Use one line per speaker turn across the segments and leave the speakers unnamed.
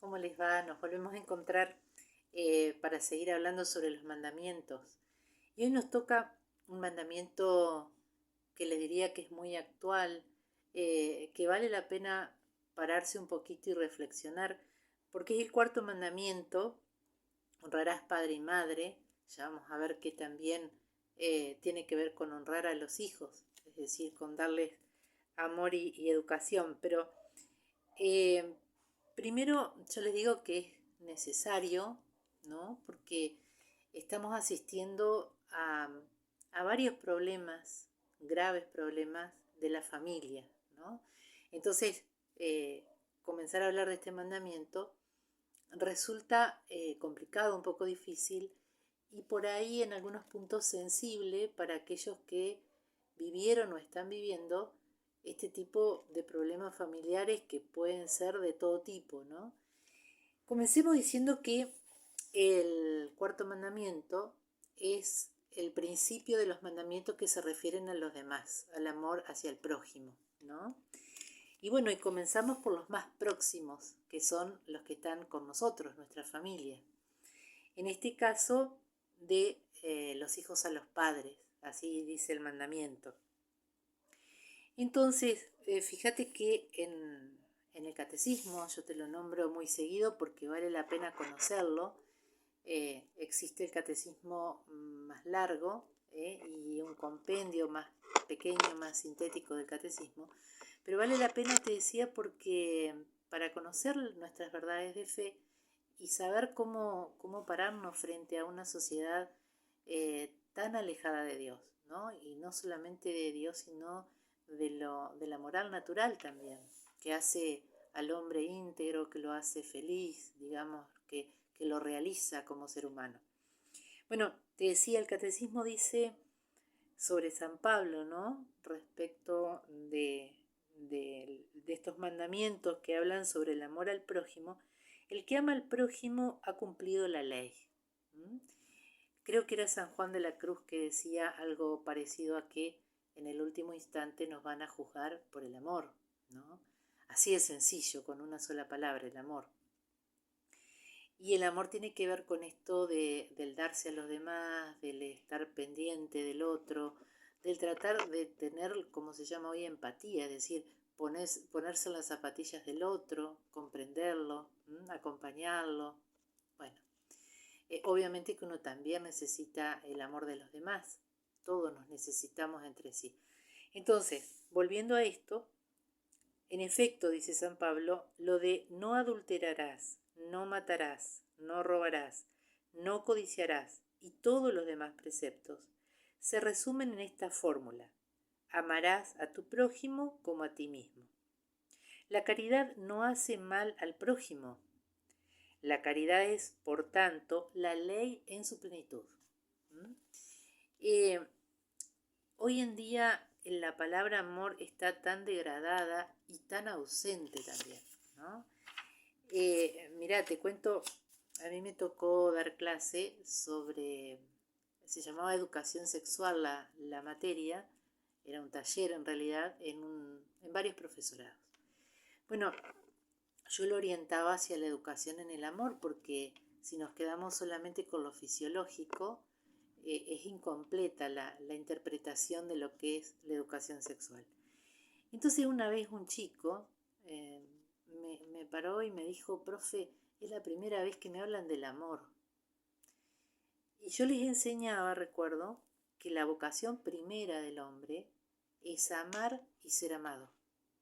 ¿Cómo les va? Nos volvemos a encontrar para seguir hablando sobre los mandamientos. Y hoy nos toca un mandamiento que le diría que es muy actual, que vale la pena pararse un poquito y reflexionar, porque es el cuarto mandamiento: honrarás padre y madre. Ya vamos a ver que también tiene que ver con honrar a los hijos, es decir, con darles amor y educación. Pero eh, primero yo les digo que es necesario, ¿no? Porque estamos asistiendo a varios problemas, graves problemas de la familia, ¿no? Entonces, comenzar a hablar de este mandamiento resulta complicado, un poco difícil, y por ahí en algunos puntos sensible para aquellos que vivieron o están viviendo este tipo de problemas familiares que pueden ser de todo tipo, ¿no? Comencemos diciendo que el cuarto mandamiento es el principio de los mandamientos que se refieren a los demás, al amor hacia el prójimo, ¿no? Y bueno, y comenzamos por los más próximos, que son los que están con nosotros, nuestra familia. En este caso, de los hijos a los padres, así dice el mandamiento. Entonces, fíjate que en el catecismo, yo te lo nombro muy seguido porque vale la pena conocerlo. Existe el catecismo más largo y un compendio más pequeño, más sintético del catecismo. Pero vale la pena, te decía, porque para conocer nuestras verdades de fe y saber cómo pararnos frente a una sociedad tan alejada de Dios, ¿no? Y no solamente de Dios, sino de la moral natural también, que hace al hombre íntegro, que lo hace feliz, digamos, que lo realiza como ser humano. Bueno, te decía, el catecismo dice sobre San Pablo, ¿no? Respecto de estos mandamientos que hablan sobre el amor al prójimo: el que ama al prójimo ha cumplido la ley. ¿Mm? Creo que era San Juan de la Cruz que decía algo parecido a que en el último instante nos van a juzgar por el amor, ¿no? Así de sencillo, con una sola palabra: el amor. Y el amor tiene que ver con esto del darse a los demás, del estar pendiente del otro, del tratar de tener, como se llama hoy, empatía, es decir, ponerse en las zapatillas del otro, comprenderlo, acompañarlo. Bueno, obviamente que uno también necesita el amor de los demás, todos nos necesitamos entre sí. Entonces, volviendo a esto, en efecto, dice San Pablo, lo de no adulterarás, no matarás, no robarás, no codiciarás y todos los demás preceptos se resumen en esta fórmula: amarás a tu prójimo como a ti mismo. La caridad no hace mal al prójimo. La caridad es, por tanto, la ley en su plenitud. ¿Mm? Eh, Hoy en día la palabra amor está tan degradada y tan ausente también, ¿no? Mirá, te cuento, a mí me tocó dar clase sobre, se llamaba educación sexual la materia, era un taller en realidad, en varios profesorados. Bueno, yo lo orientaba hacia la educación en el amor, porque si nos quedamos solamente con lo fisiológico, es incompleta la interpretación de lo que es la educación sexual. Entonces una vez un chico me paró y me dijo: profe, es la primera vez que me hablan del amor. Y yo les enseñaba, recuerdo, que la vocación primera del hombre es amar y ser amado,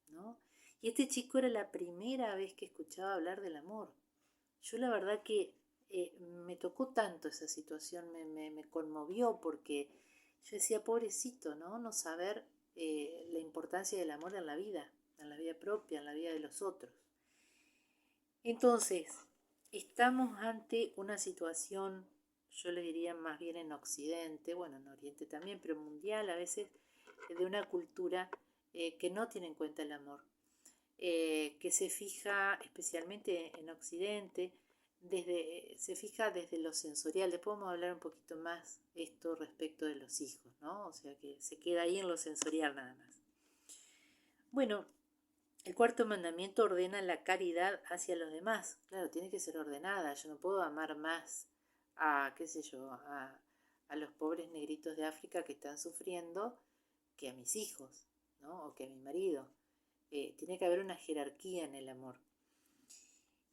¿no? Y este chico era la primera vez que escuchaba hablar del amor. Yo la verdad que me tocó tanto esa situación, me conmovió, porque yo decía, pobrecito, ¿no? No saber la importancia del amor en la vida propia, en la vida de los otros. Entonces, estamos ante una situación, yo le diría más bien en Occidente, bueno, en Oriente también, pero mundial a veces, de una cultura que no tiene en cuenta el amor, que se fija especialmente en Occidente, se fija desde lo sensorial. Después vamos a hablar un poquito más esto respecto de los hijos, ¿no? O sea que se queda ahí en lo sensorial nada más. Bueno, El cuarto mandamiento ordena la caridad hacia los demás. Claro, tiene que ser ordenada. Yo no puedo amar más a, qué sé yo, a los pobres negritos de África que están sufriendo que a mis hijos, ¿no? O que a mi marido. Tiene que haber una jerarquía en el amor.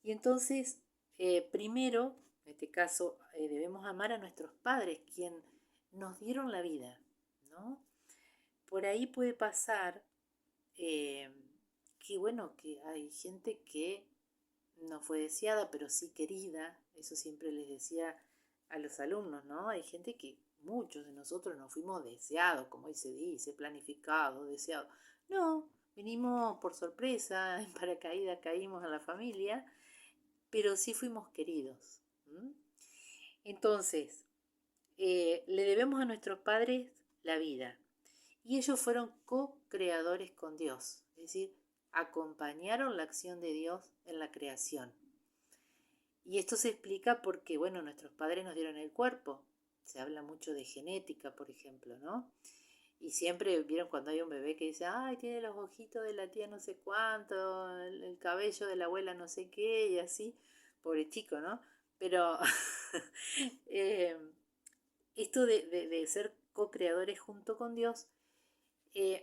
Y entonces, primero, en este caso, debemos amar a nuestros padres, quien nos dieron la vida, ¿no? Por ahí puede pasar eh, que, bueno, que hay gente que no fue deseada, pero sí querida. Eso siempre les decía a los alumnos, ¿no? Hay gente que muchos de nosotros no fuimos deseados, como hoy se dice, planificados, deseados. No, vinimos por sorpresa, en paracaídas caímos a la familia, pero sí fuimos queridos. ¿M? Entonces, le debemos a nuestros padres la vida. Y ellos fueron co-creadores con Dios, es decir, acompañaron la acción de Dios en la creación. Y esto se explica porque, bueno, nuestros padres nos dieron el cuerpo. Se habla mucho de genética, por ejemplo, ¿no? Y siempre vieron cuando hay un bebé que dice, ay, tiene los ojitos de la tía no sé cuánto, el cabello de la abuela no sé qué, y así, pobre chico, ¿no? Pero eh, esto de ser co-creadores junto con Dios,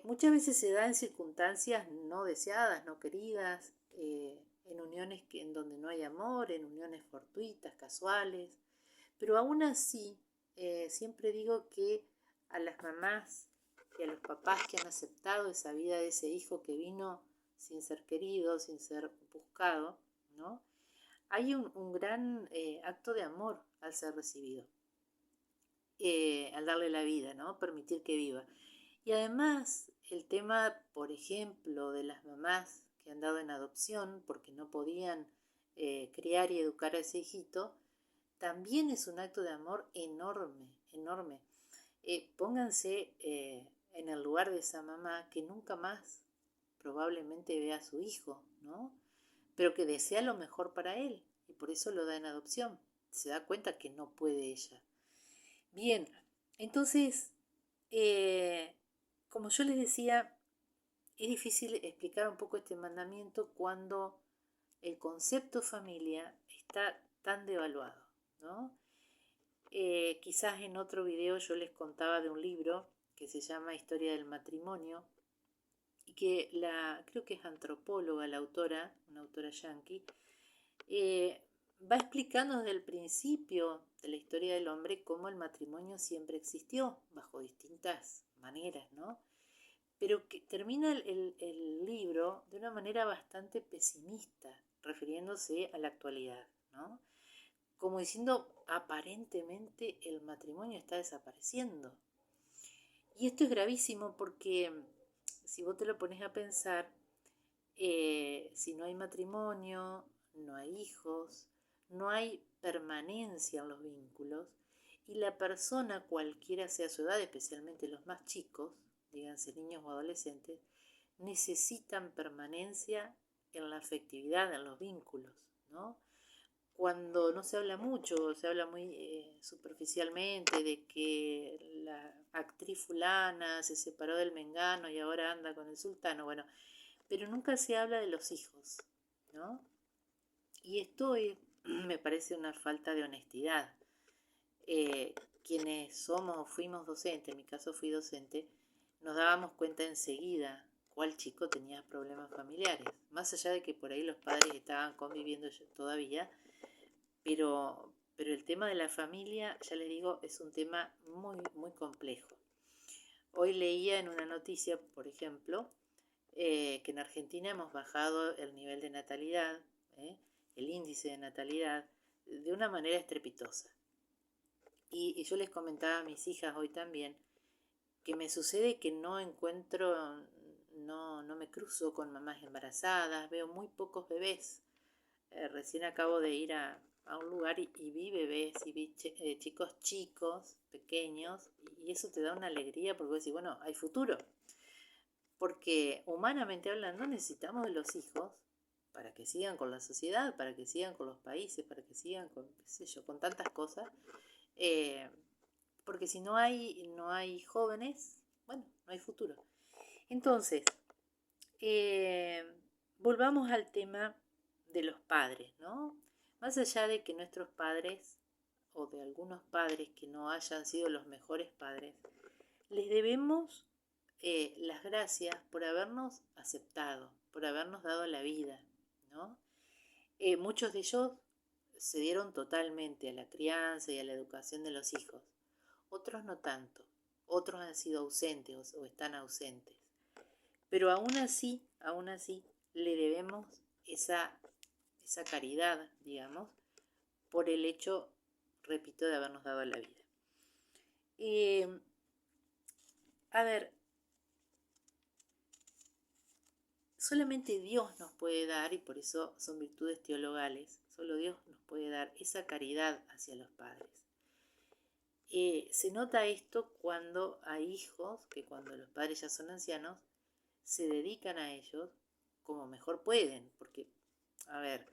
muchas veces se da en circunstancias no deseadas, no queridas, en uniones en donde no hay amor, en uniones fortuitas, casuales, pero aún así, siempre digo que a las mamás y a los papás que han aceptado esa vida de ese hijo que vino sin ser querido, sin ser buscado, ¿no? Hay un gran acto de amor al ser recibido, al darle la vida, ¿no? Permitir que viva. Y además, el tema, por ejemplo, de las mamás que han dado en adopción porque no podían criar y educar a ese hijito, también es un acto de amor enorme, enorme. Pónganse en el lugar de esa mamá que nunca más probablemente vea a su hijo, ¿no? Pero que desea lo mejor para él y por eso lo da en adopción. Se da cuenta que no puede ella. Bien, entonces, eh, como yo les decía, es difícil explicar un poco este mandamiento cuando el concepto familia está tan devaluado, ¿no? Quizás en otro video yo les contaba de un libro que se llama Historia del matrimonio y que creo que es antropóloga la autora, una autora yanqui, eh, va explicando desde el principio de la historia del hombre cómo el matrimonio siempre existió, bajo distintas maneras, ¿no? Pero que termina el libro de una manera bastante pesimista, refiriéndose a la actualidad, ¿no? Como diciendo, aparentemente el matrimonio está desapareciendo. Y esto es gravísimo porque si vos te lo pones a pensar, si no hay matrimonio, no hay hijos, no hay permanencia en los vínculos, y la persona, cualquiera sea su edad, especialmente los más chicos, díganse niños o adolescentes, necesitan permanencia en la afectividad, en los vínculos, ¿no? Cuando no se habla mucho, se habla muy superficialmente de que la actriz fulana se separó del mengano y ahora anda con el sultano, bueno, pero nunca se habla de los hijos, ¿no? Y esto me parece una falta de honestidad. Quienes somos o fuimos docentes, en mi caso fui docente, nos dábamos cuenta enseguida cuál chico tenía problemas familiares, más allá de que por ahí los padres estaban conviviendo todavía, pero el tema de la familia, ya les digo, es un tema muy, muy complejo. Hoy leía en una noticia, por ejemplo, que en Argentina hemos bajado el nivel de natalidad, el índice de natalidad, de una manera estrepitosa. Y yo les comentaba a mis hijas hoy también que me sucede que no encuentro, no me cruzo con mamás embarazadas, veo muy pocos bebés. Recién acabo de ir a un lugar y vi bebés y vi chicos chicos, pequeños, y eso te da una alegría porque vos decís, bueno, hay futuro. Porque humanamente hablando necesitamos de los hijos para que sigan con la sociedad, para que sigan con los países, para que sigan con, qué sé yo, con tantas cosas. Eh, porque si no hay jóvenes, bueno, no hay futuro. Entonces, eh, volvamos al tema de los padres, ¿no? Más allá de que nuestros padres, o de algunos padres que no hayan sido los mejores padres, les debemos las gracias por habernos aceptado, por habernos dado la vida, ¿no? Muchos de ellos se dieron totalmente a la crianza y a la educación de los hijos, otros no tanto, otros han sido ausentes o están ausentes, pero aún así, le debemos esa, esa caridad, digamos, por el hecho, repito, de habernos dado la vida. A ver, solamente Dios nos puede dar, y por eso son virtudes teologales, solo Dios nos puede dar esa caridad hacia los padres. Se nota esto cuando hay hijos, que cuando los padres ya son ancianos, se dedican a ellos como mejor pueden, porque, a ver,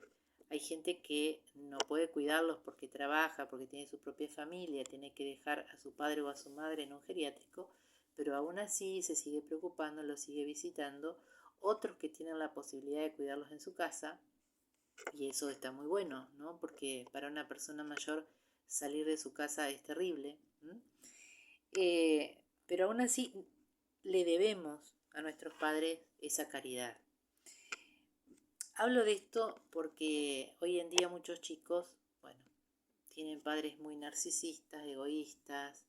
hay gente que no puede cuidarlos porque trabaja, porque tiene su propia familia, tiene que dejar a su padre o a su madre en un geriátrico, pero aún así se sigue preocupando, los sigue visitando. Otros que tienen la posibilidad de cuidarlos en su casa, y eso está muy bueno, ¿no? Porque para una persona mayor salir de su casa es terrible. Pero aún así le debemos a nuestros padres esa caridad. Hablo de esto porque hoy en día muchos chicos, bueno, tienen padres muy narcisistas, egoístas,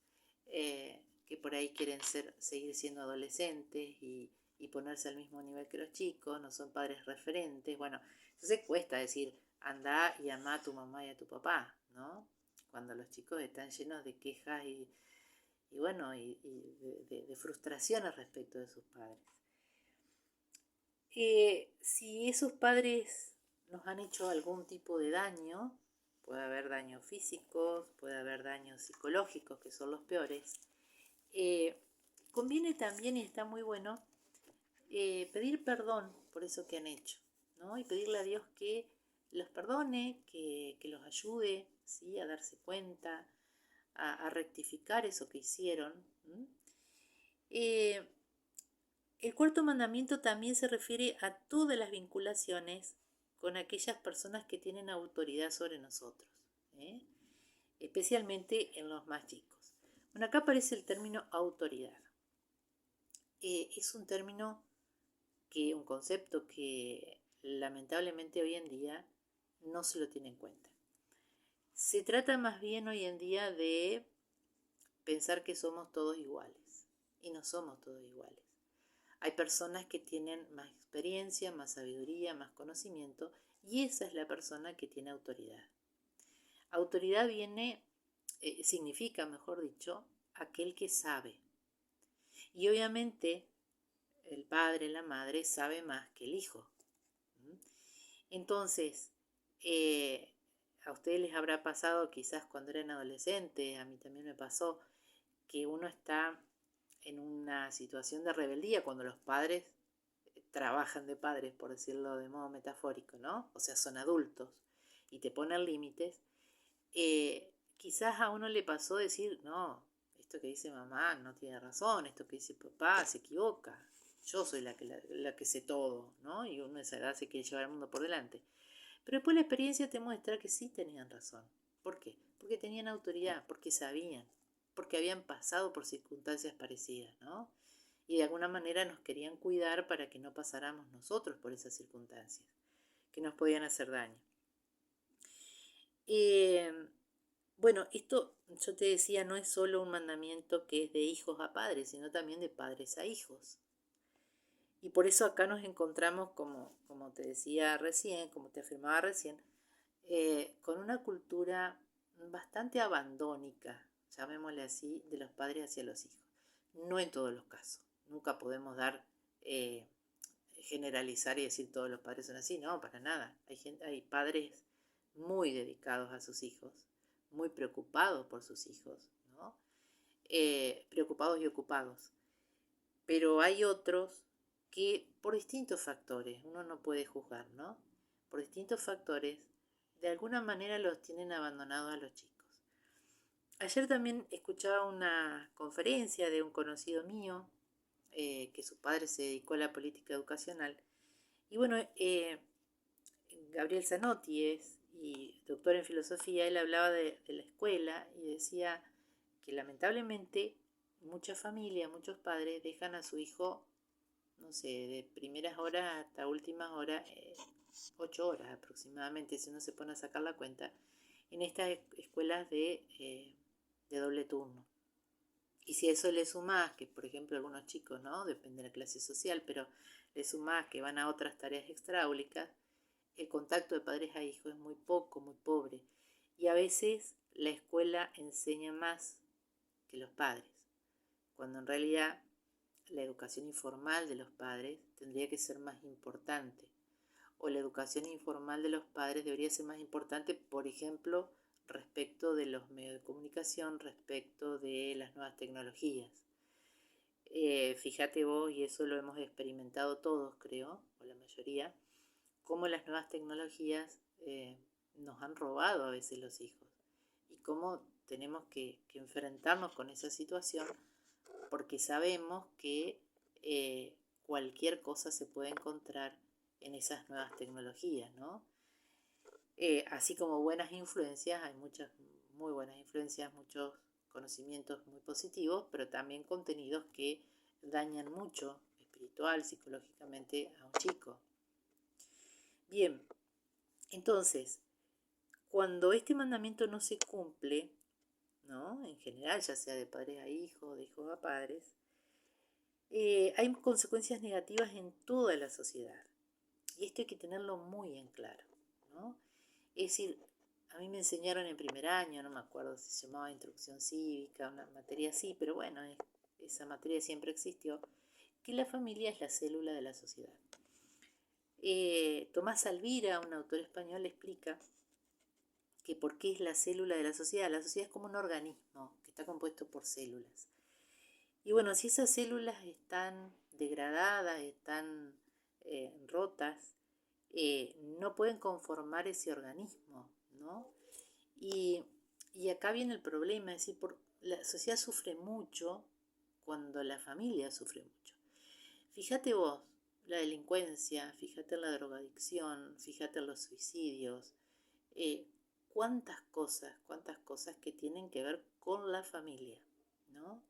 que por ahí quieren seguir siendo adolescentes y ponerse al mismo nivel que los chicos, no son padres referentes. Bueno, entonces cuesta decir, anda y ama a tu mamá y a tu papá, ¿no? Cuando los chicos están llenos de quejas y bueno, y de frustraciones respecto de sus padres. Si esos padres nos han hecho algún tipo de daño, puede haber daños físicos, puede haber daños psicológicos, que son los peores, conviene también, y está muy bueno, pedir perdón por eso que han hecho, ¿no? Y pedirle a Dios que los perdone, que los ayude, ¿sí? A darse cuenta, a rectificar eso que hicieron. El cuarto mandamiento también se refiere a todas las vinculaciones con aquellas personas que tienen autoridad sobre nosotros, ¿eh? Especialmente en los más chicos. Bueno, acá aparece el término autoridad. Es un término, un concepto que lamentablemente hoy en día no se lo tiene en cuenta. Se trata más bien hoy en día de pensar que somos todos iguales, y no somos todos iguales. Hay personas que tienen más experiencia, más sabiduría, más conocimiento, y esa es la persona que tiene autoridad. Autoridad significa, mejor dicho, aquel que sabe. Y obviamente el padre, la madre, sabe más que el hijo. Entonces, a ustedes les habrá pasado, quizás cuando eran adolescentes, a mí también me pasó, que uno está en una situación de rebeldía cuando los padres trabajan de padres, por decirlo de modo metafórico, ¿no? O sea, son adultos y te ponen límites. Quizás a uno le pasó decir, no, esto que dice mamá no tiene razón, esto que dice papá se equivoca, yo soy la que sé todo, ¿no? Y uno a esa edad se quiere llevar el mundo por delante. Pero después la experiencia te muestra que sí tenían razón. ¿Por qué? Porque tenían autoridad, porque sabían, porque habían pasado por circunstancias parecidas, ¿no? Y de alguna manera nos querían cuidar para que no pasáramos nosotros por esas circunstancias que nos podían hacer daño. Bueno, esto yo te decía, no es solo un mandamiento que es de hijos a padres, sino también de padres a hijos. Y por eso acá nos encontramos, como te decía recién, como te afirmaba recién, con una cultura bastante abandónica, llamémosle así, de los padres hacia los hijos. No en todos los casos. Nunca podemos generalizar y decir todos los padres son así. No, para nada. Hay padres muy dedicados a sus hijos, muy preocupados por sus hijos, ¿no? Preocupados y ocupados. Pero hay otros que por distintos factores, uno no puede juzgar, ¿no? Por distintos factores, de alguna manera los tienen abandonados a los chicos. Ayer también escuchaba una conferencia de un conocido mío, que su padre se dedicó a la política educacional, Y bueno, Gabriel Zanotti es y doctor en filosofía, él hablaba de la escuela y decía que lamentablemente muchas familias, muchos padres dejan a su hijo, no sé, de primeras horas hasta últimas horas, 8 horas aproximadamente, si uno se pone a sacar la cuenta, en estas escuelas de doble turno. Y si a eso le sumás, que por ejemplo algunos chicos, ¿no? Depende de la clase social, pero le sumás que van a otras tareas extraáulicas, el contacto de padres a hijos es muy poco, muy pobre. Y a veces la escuela enseña más que los padres, cuando en realidad la educación informal de los padres tendría que ser más importante. O la educación informal de los padres debería ser más importante, por ejemplo, respecto de los medios de comunicación, respecto de las nuevas tecnologías. Fíjate vos, y eso lo hemos experimentado todos, creo, o la mayoría, cómo las nuevas tecnologías nos han robado a veces los hijos y cómo tenemos que enfrentarnos con esa situación porque sabemos que cualquier cosa se puede encontrar en esas nuevas tecnologías, ¿no? Así como buenas influencias, hay muchas muy buenas influencias, muchos conocimientos muy positivos, pero también contenidos que dañan mucho espiritual, psicológicamente a un chico. Bien, entonces, cuando este mandamiento no se cumple, ¿no? En general, ya sea de padres a hijos, de hijos a padres, hay consecuencias negativas en toda la sociedad. Y esto hay que tenerlo muy en claro, ¿no? Es decir, a mí me enseñaron en primer año, no me acuerdo si se llamaba instrucción cívica, una materia así, pero bueno, esa materia siempre existió, que la familia es la célula de la sociedad. Tomás Alvira, un autor español, explica que por qué es la célula de la sociedad. La sociedad es como un organismo que está compuesto por células. Y bueno, si esas células están degradadas, están rotas, no pueden conformar ese organismo, ¿no? Y, y acá viene el problema, es decir, la sociedad sufre mucho cuando la familia sufre mucho. Fíjate vos, la delincuencia, fíjate en la drogadicción, fíjate en los suicidios, eh, cuántas cosas que tienen que ver con la familia, ¿no?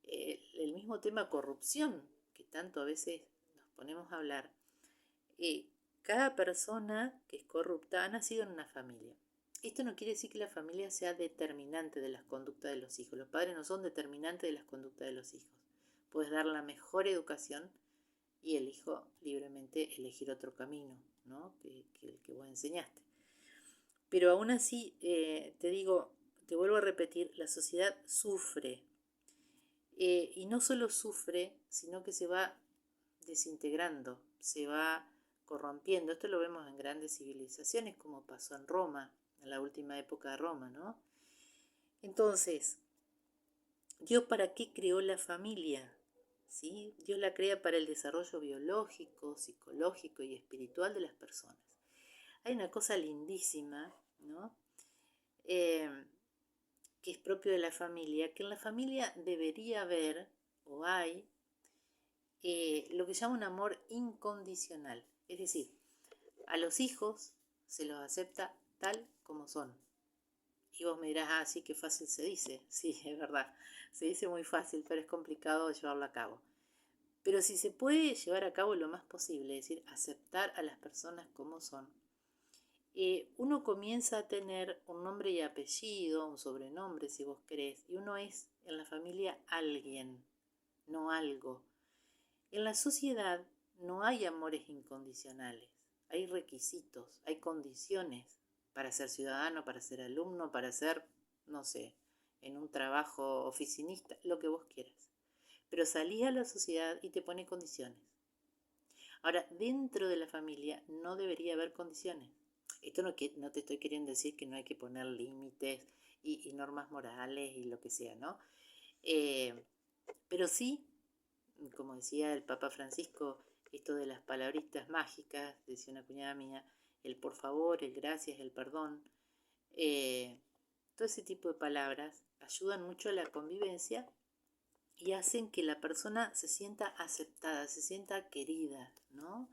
El mismo tema corrupción, que tanto a veces nos ponemos a hablar, eh, cada persona que es corrupta ha nacido en una familia. Esto no quiere decir que la familia sea determinante de las conductas de los hijos. Los padres no son determinantes de las conductas de los hijos. Puedes dar la mejor educación y el hijo libremente elegir otro camino, ¿no? que el que vos enseñaste. Pero aún así, te digo, te vuelvo a repetir, la sociedad sufre. Y no solo sufre, sino que se va desintegrando, se va corrompiendo. Esto lo vemos en grandes civilizaciones, como pasó en Roma, en la última época de Roma, ¿no? Entonces, ¿Dios para qué creó la familia? ¿Sí? Dios la crea para el desarrollo biológico, psicológico y espiritual de las personas. Hay una cosa lindísima, ¿no? Que es propio de la familia, que en la familia debería haber, o hay, lo que se llama un amor incondicional. Es decir, a los hijos se los acepta tal como son. Y vos me dirás, sí, qué fácil se dice. Sí, es verdad. Se dice muy fácil, pero es complicado llevarlo a cabo. Pero si se puede llevar a cabo lo más posible, es decir, aceptar a las personas como son, uno comienza a tener un nombre y apellido, un sobrenombre si vos querés, y uno es en la familia alguien, no algo. En la sociedad no hay amores incondicionales, hay requisitos, hay condiciones para ser ciudadano, para ser alumno, para ser, no sé, en un trabajo oficinista, lo que vos quieras. Pero salís a la sociedad y te pone condiciones. Ahora, dentro de la familia no debería haber condiciones. Esto no te estoy queriendo decir que no hay que poner límites y normas morales y lo que sea, ¿no? Pero sí, como decía el Papa Francisco, esto de las palabritas mágicas, decía una cuñada mía, el por favor, el gracias, el perdón, todo ese tipo de palabras ayudan mucho a la convivencia y hacen que la persona se sienta aceptada, se sienta querida, ¿no?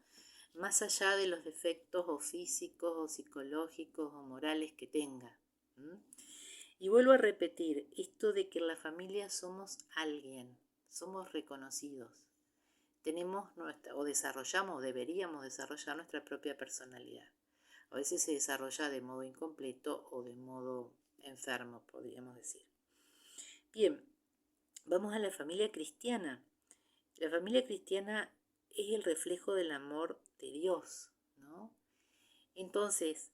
más allá de los defectos o físicos o psicológicos o morales que tenga. Y vuelvo a repetir, esto de que en la familia somos alguien, somos reconocidos, tenemos nuestra, o desarrollamos, o deberíamos desarrollar nuestra propia personalidad. A veces se desarrolla de modo incompleto o de modo enfermo, podríamos decir. Bien, vamos a la familia cristiana. La familia cristiana es el reflejo del amor de Dios, ¿no? Entonces,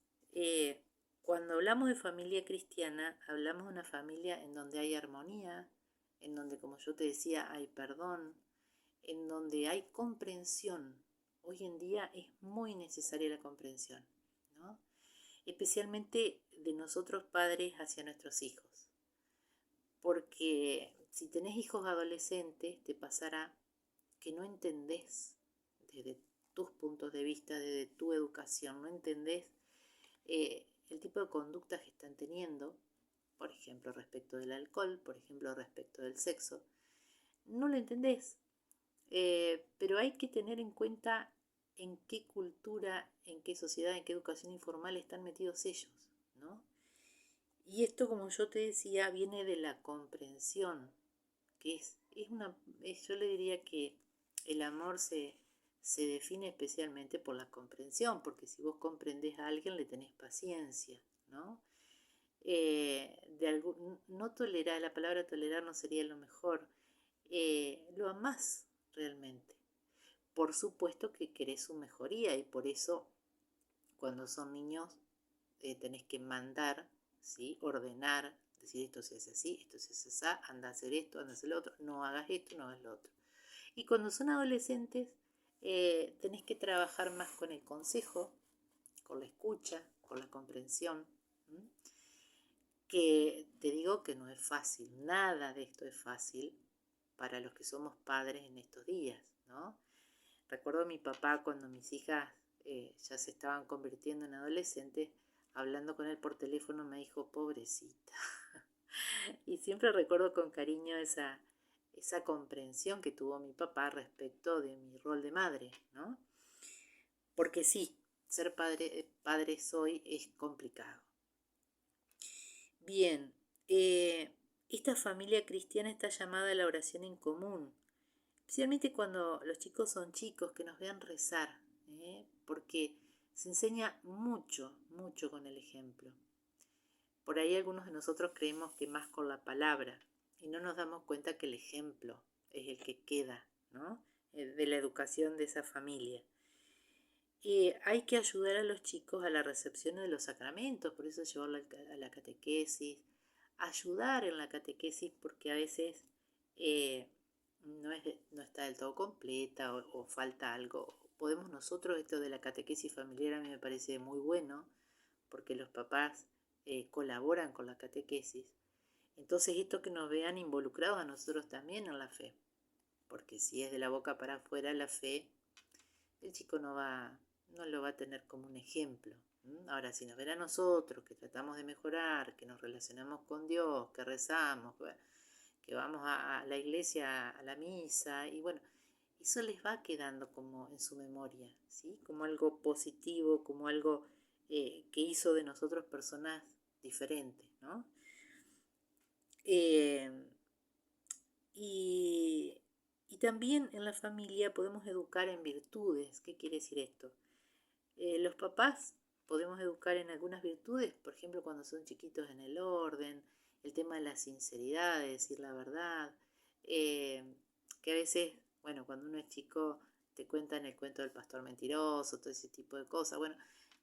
cuando hablamos de familia cristiana, hablamos de una familia en donde hay armonía, en donde, como yo te decía, hay perdón, en donde hay comprensión. Hoy en día es muy necesaria la comprensión, ¿no? Especialmente de nosotros padres hacia nuestros hijos. Porque si tenés hijos adolescentes, te pasará que no entendés desde tus puntos de vista, desde tu educación, no entendés el tipo de conductas que están teniendo, por ejemplo, respecto del alcohol, por ejemplo, respecto del sexo. No lo entendés, pero hay que tener en cuenta en qué cultura, en qué sociedad, en qué educación informal están metidos ellos, ¿no? Y esto, como yo te decía, viene de la comprensión, que yo le diría que el amor se define especialmente por la comprensión, porque si vos comprendés a alguien le tenés paciencia, ¿no? No tolerar, la palabra tolerar no sería lo mejor, lo amás realmente. Por supuesto que querés su mejoría y por eso cuando son niños tenés que mandar, ¿sí? Ordenar, decir esto se hace así, esto se hace así, anda a hacer esto, anda a hacer lo otro, no hagas esto, no hagas lo otro. Y cuando son adolescentes tenés que trabajar más con el consejo, con la escucha, con la comprensión, que te digo que no es fácil, nada de esto es fácil para los que somos padres en estos días, ¿no? Recuerdo a mi papá cuando mis hijas ya se estaban convirtiendo en adolescentes, hablando con él por teléfono me dijo, pobrecita. Y siempre recuerdo con cariño esa comprensión que tuvo mi papá respecto de mi rol de madre, ¿no? Porque sí, ser padre soy es complicado. Bien, esta familia cristiana está llamada a la oración en común, especialmente cuando los chicos son chicos, que nos vean rezar, porque se enseña mucho, mucho con el ejemplo. Por ahí algunos de nosotros creemos que más con la palabra y no nos damos cuenta que el ejemplo es el que queda, ¿no? De la educación de esa familia. Hay que ayudar a los chicos a la recepción de los sacramentos, por eso llevarlo a la catequesis, ayudar en la catequesis porque a veces no está del todo completa o falta algo. Podemos nosotros, esto de la catequesis familiar a mí me parece muy bueno, porque los papás colaboran con la catequesis. Entonces esto que nos vean involucrados a nosotros también en la fe, porque si es de la boca para afuera la fe, el chico no lo va a tener como un ejemplo. Ahora, si nos ven a nosotros, que tratamos de mejorar, que nos relacionamos con Dios, que rezamos, que vamos a la iglesia, a la misa, y bueno, eso les va quedando como en su memoria, ¿sí? Como algo positivo, como algo que hizo de nosotros personas diferentes, ¿no? Y también en la familia podemos educar en virtudes. ¿Qué quiere decir esto? Los papás podemos educar en algunas virtudes, por ejemplo, cuando son chiquitos en el orden, el tema de la sinceridad, de decir la verdad, que a veces, bueno, cuando uno es chico te cuentan el cuento del pastor mentiroso, todo ese tipo de cosas. Bueno,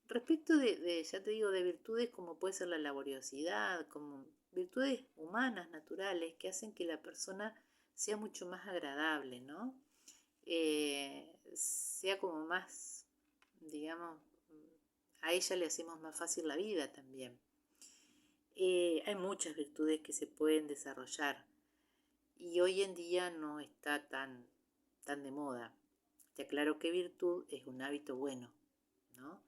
respecto ya te digo, de virtudes como puede ser la laboriosidad, como virtudes humanas, naturales, que hacen que la persona sea mucho más agradable, ¿no? Sea como más, digamos, a ella le hacemos más fácil la vida también. Hay muchas virtudes que se pueden desarrollar y hoy en día no está tan de moda. Te aclaro que virtud es un hábito bueno, ¿no?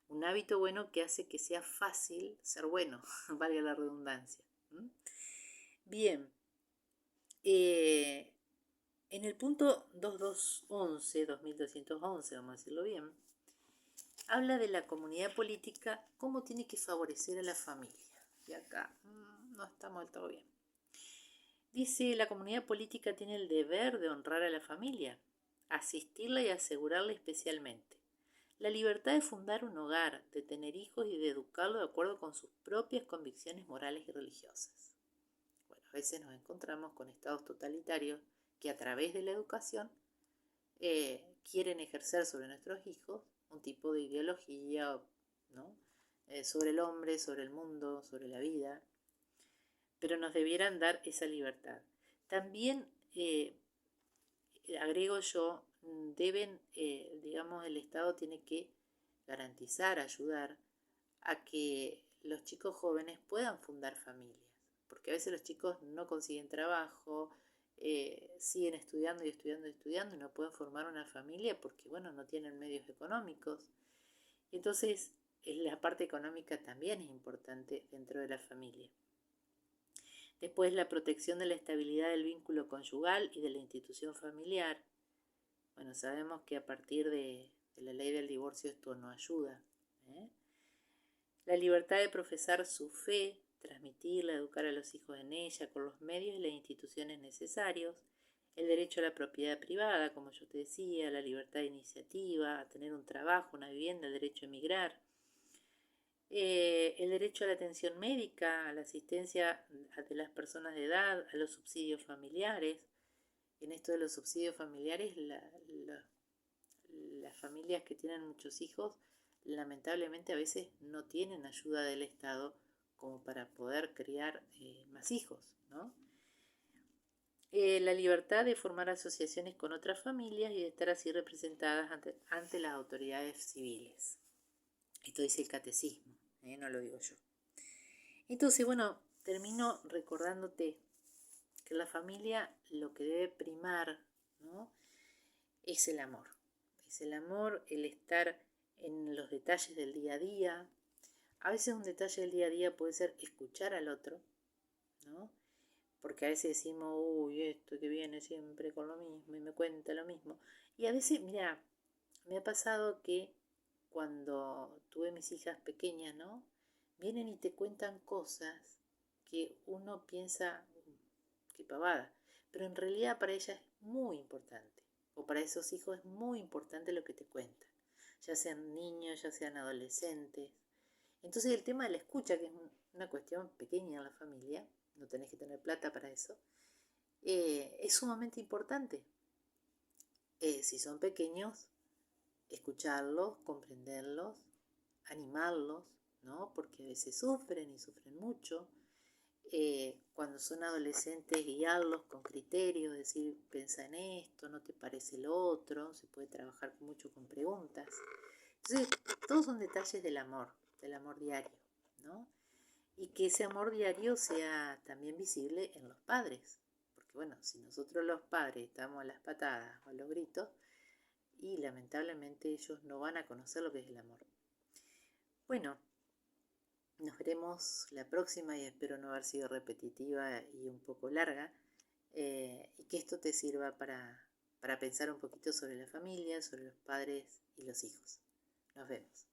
Un hábito bueno que hace que sea fácil ser bueno, valga la redundancia. Bien, en el punto 2211, 2211, vamos a decirlo bien, habla de la comunidad política, cómo tiene que favorecer a la familia. Y acá no estamos del todo bien. Dice, la comunidad política tiene el deber de honrar a la familia, asistirla y asegurarla especialmente. La libertad de fundar un hogar, de tener hijos y de educarlo de acuerdo con sus propias convicciones morales y religiosas. Bueno, a veces nos encontramos con estados totalitarios que a través de la educación quieren ejercer sobre nuestros hijos un tipo de ideología, ¿no? Sobre el hombre, sobre el mundo, sobre la vida, pero nos debieran dar esa libertad. También, agrego yo, deben, digamos, el Estado tiene que garantizar, ayudar a que los chicos jóvenes puedan fundar familias, porque a veces los chicos no consiguen trabajo, siguen estudiando y estudiando y estudiando y no pueden formar una familia porque, bueno, no tienen medios económicos. Entonces, la parte económica también es importante dentro de la familia. Después, la protección de la estabilidad del vínculo conyugal y de la institución familiar. Bueno, sabemos que a partir de la ley del divorcio esto no ayuda. La libertad de profesar su fe, transmitirla, educar a los hijos en ella con los medios y las instituciones necesarios. El derecho a la propiedad privada, como yo te decía, la libertad de iniciativa, a tener un trabajo, una vivienda, el derecho a emigrar. El derecho a la atención médica, a la asistencia de las personas de edad, a los subsidios familiares. En esto de los subsidios familiares, las familias que tienen muchos hijos lamentablemente a veces no tienen ayuda del Estado como para poder criar más hijos, ¿no? La libertad de formar asociaciones con otras familias y de estar así representadas ante las autoridades civiles. Esto dice el catecismo, no lo digo yo. Entonces, bueno, termino recordándote que la familia lo que debe primar, ¿no? Es el amor. Es el amor, el estar en los detalles del día a día. A veces un detalle del día a día puede ser escuchar al otro, ¿no? Porque a veces decimos, uy, esto que viene siempre con lo mismo y me cuenta lo mismo. Y a veces, mira, me ha pasado que cuando tuve mis hijas pequeñas, ¿no? Vienen y te cuentan cosas que uno piensa, qué pavada, pero en realidad para ellas es muy importante, o para esos hijos es muy importante lo que te cuentan, ya sean niños, ya sean adolescentes. Entonces el tema de la escucha, que es una cuestión pequeña en la familia, no tenés que tener plata para eso, es sumamente importante. Si son pequeños, escucharlos, comprenderlos, animarlos, ¿no? Porque a veces sufren y sufren mucho. Cuando son adolescentes, guiarlos con criterios, decir, piensa en esto, no te parece lo otro, se puede trabajar mucho con preguntas. Entonces, todos son detalles del amor diario, ¿no? Y que ese amor diario sea también visible en los padres, porque bueno, si nosotros los padres estamos a las patadas o a los gritos, y lamentablemente ellos no van a conocer lo que es el amor. Bueno, nos veremos la próxima y espero no haber sido repetitiva y un poco larga, y que esto te sirva para pensar un poquito sobre la familia, sobre los padres y los hijos. Nos vemos.